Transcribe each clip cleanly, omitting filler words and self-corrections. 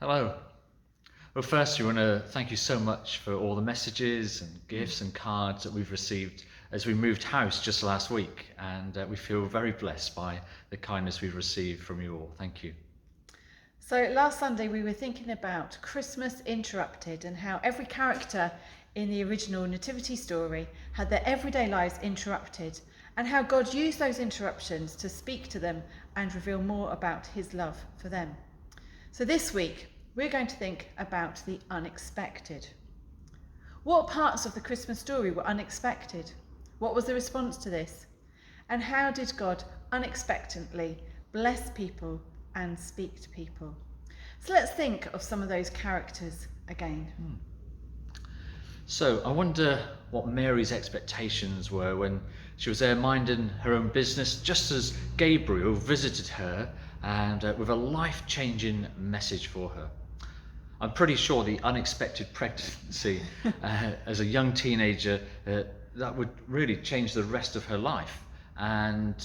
Hello. Well, first, we want to thank you so much for all the messages and gifts and cards that we've received as we moved house just last week. And we feel very blessed by the kindness we've received from you all. Thank you. So last Sunday we were thinking about Christmas Interrupted and how every character in the original Nativity story had their everyday lives interrupted, and how God used those interruptions to speak to them and reveal more about his love for them. So this week we're going to think about the unexpected. What parts of the Christmas story were unexpected? What was the response to this? And how did God unexpectedly bless people and speak to people? So let's think of some of those characters again. So I wonder what Mary's expectations were when she was there minding her own business, just as Gabriel visited her and with a life-changing message for her. I'm pretty sure the unexpected pregnancy as a young teenager, that would really change the rest of her life. And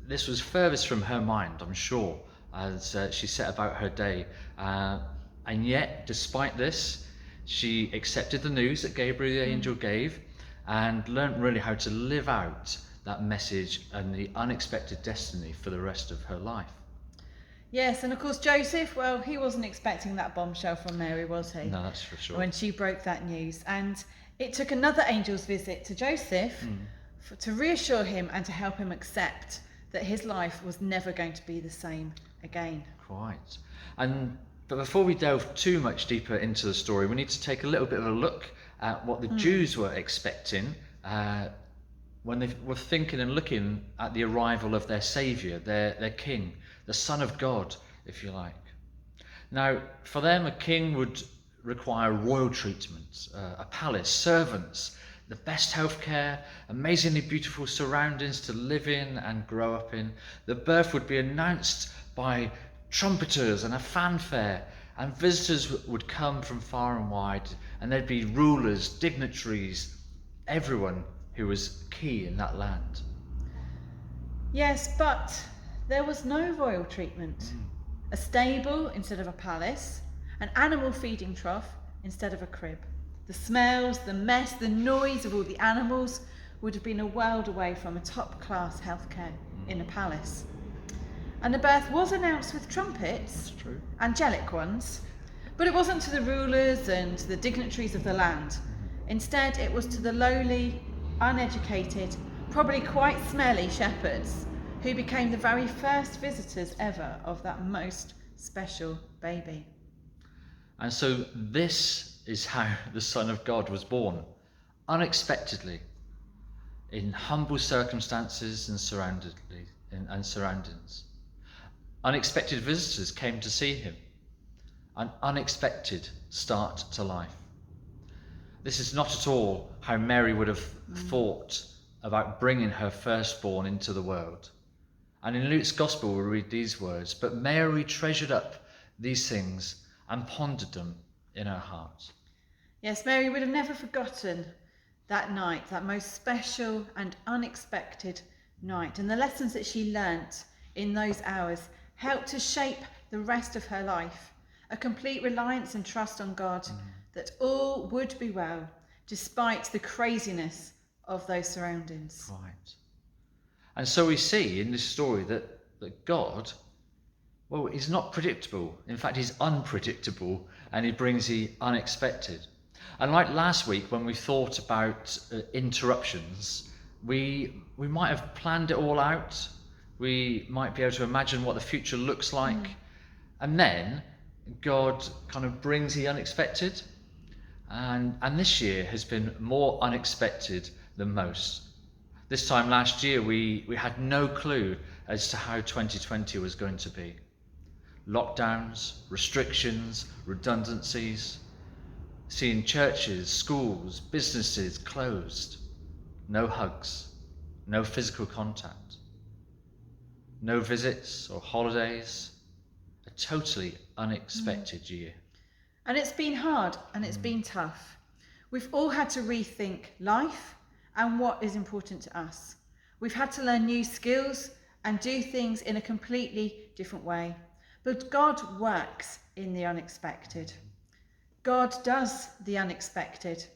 this was furthest from her mind, I'm sure, as she set about her day. And yet, despite this, she accepted the news that Gabriel the angel gave and learnt really how to live out that message and the unexpected destiny for the rest of her life. Yes, and of course Joseph, well, he wasn't expecting that bombshell from Mary, was he? No, that's for sure. When she broke that news. And it took another angel's visit to Joseph to reassure him and to help him accept that his life was never going to be the same again. Quite. But before we delve too much deeper into the story, we need to take a little bit of a look at what the Jews were expecting when they were thinking and looking at the arrival of their saviour, their king, the Son of God, if you like. Now, for them, a king would require royal treatment, a palace, servants, the best healthcare, amazingly beautiful surroundings to live in and grow up in. The birth would be announced by trumpeters and a fanfare, and visitors would come from far and wide, and there'd be rulers, dignitaries, everyone who was key in that land. Yes, but there was no royal treatment. A stable instead of a palace, an animal feeding trough instead of a crib. The smells, the mess, the noise of all the animals would have been a world away from a top-class healthcare in a palace. And the birth was announced with trumpets, True. angelic ones, but it wasn't to the rulers and the dignitaries of the land. Instead, it was to the lowly, uneducated, probably quite smelly shepherds who became the very first visitors ever of that most special baby. And so this is how the Son of God was born, unexpectedly, in humble circumstances and surroundings. Unexpected visitors came to see him, an unexpected start to life. This is not at all how Mary would have thought about bringing her firstborn into the world. And in Luke's Gospel we read these words, "But Mary treasured up these things and pondered them in her heart." Yes, Mary would have never forgotten that night, that most special and unexpected night. And the lessons that she learnt in those hours helped to shape the rest of her life. A complete reliance and trust on God that all would be well, despite the craziness of those surroundings. Right. And so we see in this story that God, well, he's not predictable. In fact, he's unpredictable, and he brings the unexpected. And like last week when we thought about interruptions, we might have planned it all out. We might be able to imagine what the future looks like. And then God kind of brings the unexpected. And this year has been more unexpected than most. This time last year, we had no clue as to how 2020 was going to be. Lockdowns, restrictions, redundancies, seeing churches, schools, businesses closed, no hugs, no physical contact, no visits or holidays, a totally unexpected year. And it's been hard and it's been tough. We've all had to rethink life and what is important to us. We've had to learn new skills and do things in a completely different way. But God works in the unexpected. God does the unexpected.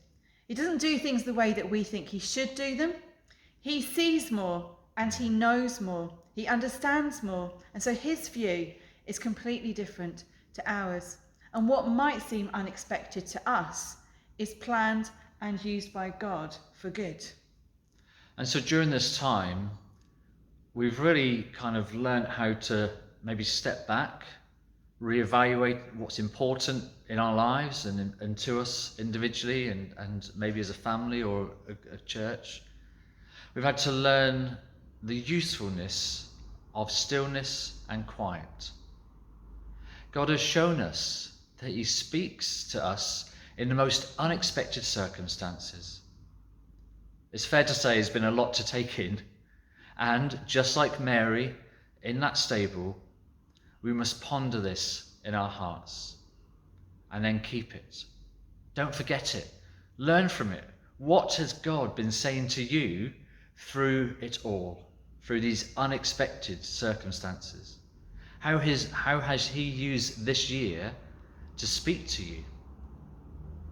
He doesn't do things the way that we think he should do them. He sees more and he knows more. He understands more. And so his view is completely different to ours. And what might seem unexpected to us is planned and used by God for good. And so during this time, we've really kind of learned how to maybe step back, reevaluate what's important in our lives and to us individually and maybe as a family or a church. We've had to learn the usefulness of stillness and quiet. God has shown us that he speaks to us in the most unexpected circumstances. It's fair to say there's been a lot to take in, and just like Mary in that stable, we must ponder this in our hearts and then keep it. Don't forget it. Learn from it. What has God been saying to you through it all, through these unexpected circumstances? How has he used this year to speak to you?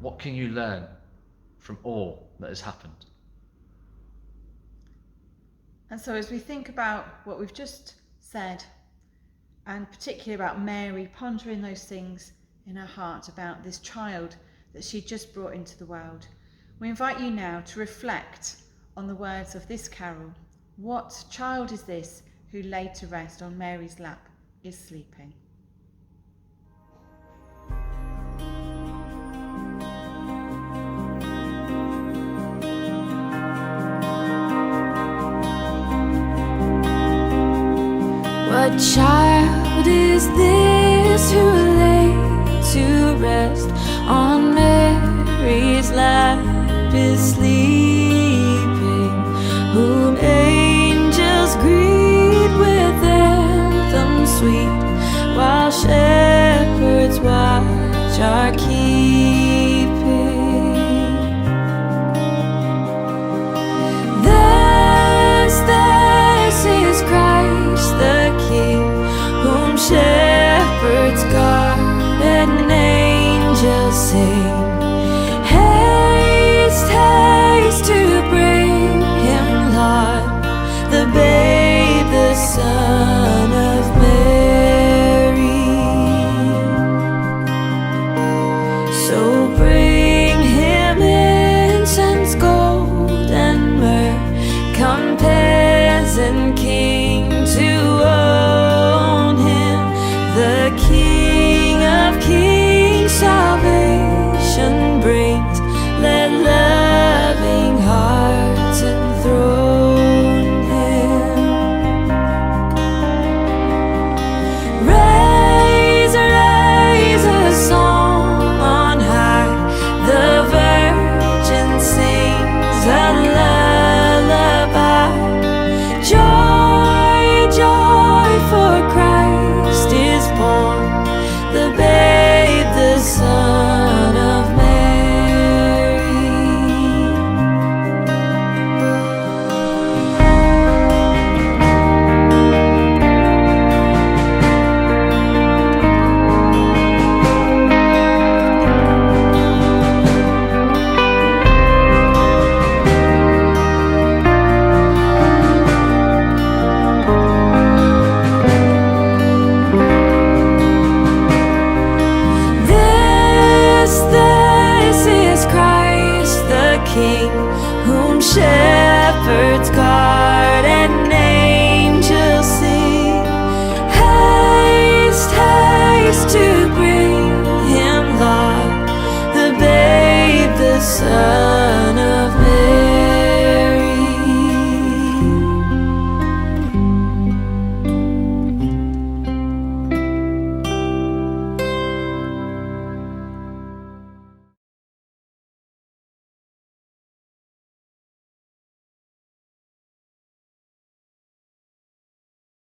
What can you learn from all that has happened? And so as we think about what we've just said, and particularly about Mary pondering those things in her heart about this child that she just brought into the world, we invite you now to reflect on the words of this carol. What child is this who laid to rest on Mary's lap is sleeping? What child is this who lay to rest on Mary's lap is sleeping, whom angels greet with anthems sweet, while shepherds watch are keeping? This is Christ the King, whom shepherds guard and angels sing.